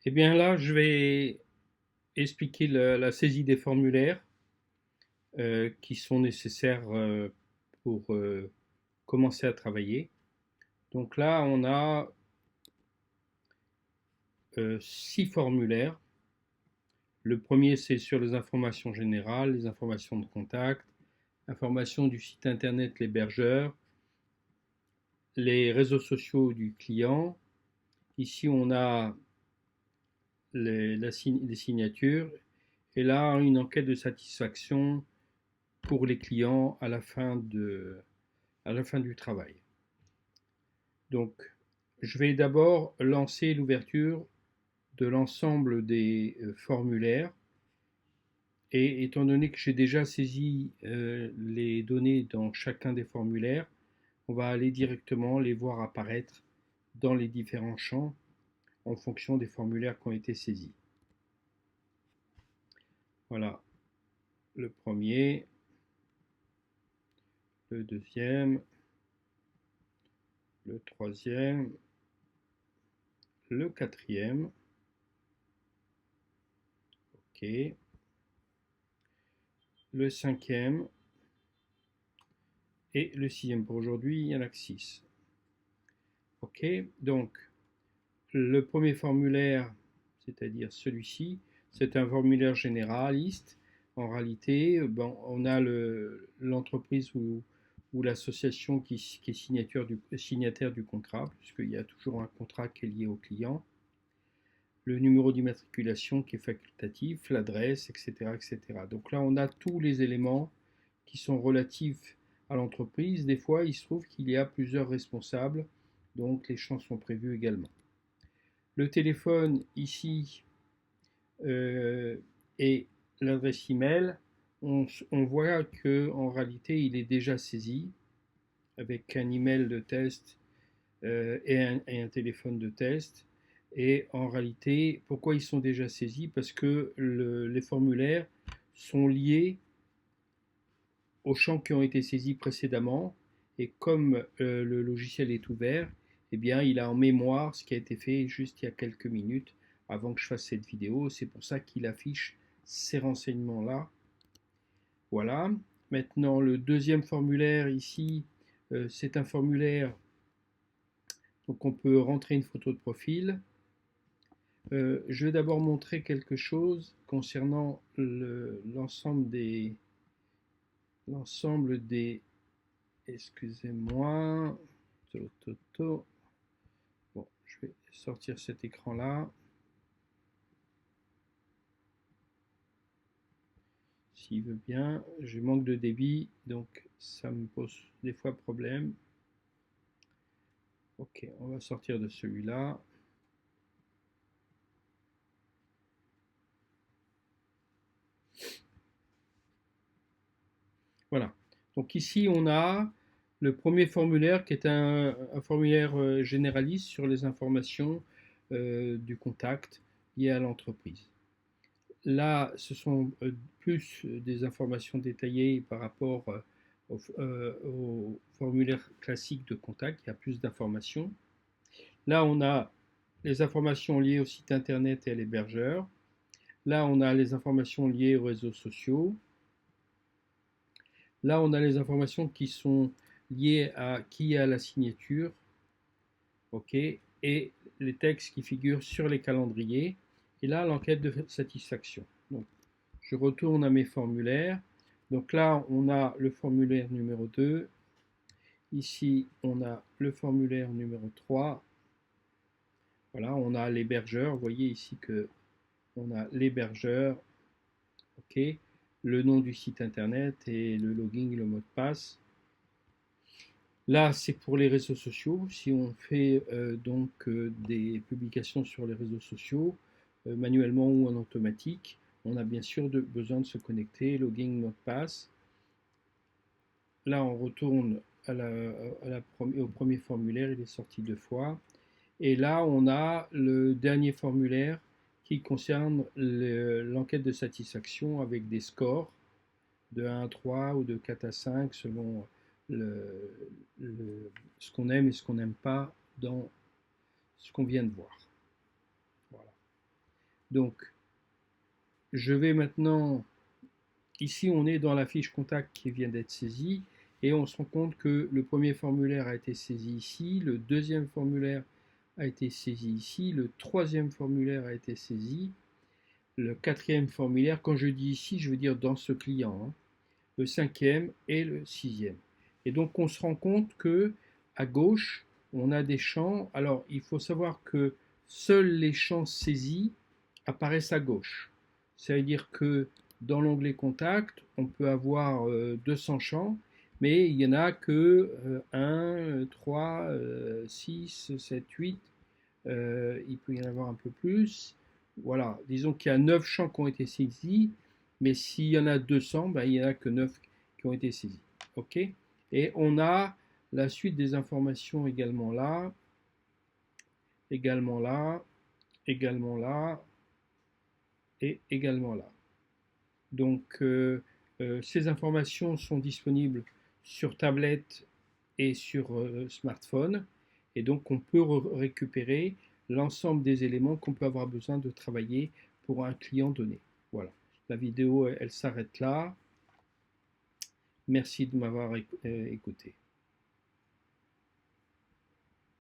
Eh bien là, je vais expliquer la saisie des formulaires qui sont nécessaires pour commencer à travailler. Donc là, on a 6 formulaires. Le premier, c'est sur les informations générales, les informations de contact, informations du site internet l'hébergeur, les réseaux sociaux du client. Ici, on a les signatures. Et là, une enquête de satisfaction pour les clients à la fin du travail. Donc, je vais d'abord lancer l'ouverture de l'ensemble des formulaires. Et étant donné que j'ai déjà saisi les données dans chacun des formulaires, on va aller directement les voir apparaître dans les différents champs en fonction des formulaires qui ont été saisis. Voilà le premier, le deuxième, le troisième, le quatrième. OK. Le cinquième et le sixième. Pour aujourd'hui, il n'y en a que 6. OK. Donc, le premier formulaire, c'est-à-dire celui-ci, c'est un formulaire généraliste. En réalité, bon, on a l'entreprise ou l'association qui est signataire du contrat, puisqu'il y a toujours un contrat qui est lié au client, le numéro d'immatriculation qui est facultatif, l'adresse, etc., etc. Donc là, on a tous les éléments qui sont relatifs à l'entreprise. Des fois, il se trouve qu'il y a plusieurs responsables, donc les champs sont prévus également. Le téléphone ici et l'adresse email, on voit que en réalité, il est déjà saisi avec un email de test et un téléphone de test. Et en réalité, pourquoi ils sont déjà saisis? Parce que les formulaires sont liés aux champs qui ont été saisis précédemment. Et comme le logiciel est ouvert, eh bien, il a en mémoire ce qui a été fait juste il y a quelques minutes avant que je fasse cette vidéo. C'est pour ça qu'il affiche ces renseignements-là. Voilà. Maintenant, le deuxième formulaire ici, c'est un formulaire. Donc, on peut rentrer une photo de profil. Je vais d'abord montrer quelque chose concernant l'ensemble des excusez-moi. Bon, je vais sortir cet écran-là. S'il veut bien. Je manque de débit, donc ça me pose des fois problème. Ok, on va sortir de celui-là. Voilà. Donc ici, on a le premier formulaire qui est un formulaire généraliste sur les informations du contact liées à l'entreprise. Là, ce sont plus des informations détaillées par rapport au formulaire classique de contact. Il y a plus d'informations. Là, on a les informations liées au site internet et à l'hébergeur. Là, on a les informations liées aux réseaux sociaux. Là, on a les informations qui sont liées à qui a la signature, ok, et les textes qui figurent sur les calendriers. Et là, l'enquête de satisfaction. Donc, je retourne à mes formulaires. Donc là, on a le formulaire numéro 2. Ici, on a le formulaire numéro 3. Voilà, on a l'hébergeur. Vous voyez ici que on a l'hébergeur, ok, le nom du site internet et le login, le mot de passe. Là, c'est pour les réseaux sociaux. Si on fait des publications sur les réseaux sociaux, manuellement ou en automatique, on a bien sûr besoin de se connecter, login, mot de passe. Là, on retourne au premier formulaire, il est sorti 2 fois. Et là, on a le dernier formulaire qui concerne l'enquête de satisfaction avec des scores de 1 à 3 ou de 4 à 5 selon le, ce qu'on aime et ce qu'on n'aime pas dans ce qu'on vient de voir. Voilà. Donc, je vais maintenant, ici on est dans la fiche contact qui vient d'être saisie, et on se rend compte que le premier formulaire a été saisi ici, le deuxième formulaire a été saisi ici, le troisième formulaire a été saisi, le quatrième formulaire, quand je dis ici, je veux dire dans ce client, hein, le cinquième et le sixième. Et donc on se rend compte que à gauche, on a des champs. Alors il faut savoir que seuls les champs saisis apparaissent à gauche. Ça veut dire que dans l'onglet contact, on peut avoir 200 champs, mais il n'y en a que 1, 3, 6, 7, 8. Il peut y en avoir un peu plus. Voilà, disons qu'il y a 9 champs qui ont été saisis, mais s'il y en a 200, ben, il n'y en a que 9 qui ont été saisis. OK? Et on a la suite des informations également là, également là, également là, et également là. Donc, ces informations sont disponibles sur tablette et sur smartphone. Et donc, on peut récupérer l'ensemble des éléments qu'on peut avoir besoin de travailler pour un client donné. Voilà. La vidéo, elle s'arrête là. Merci de m'avoir écouté.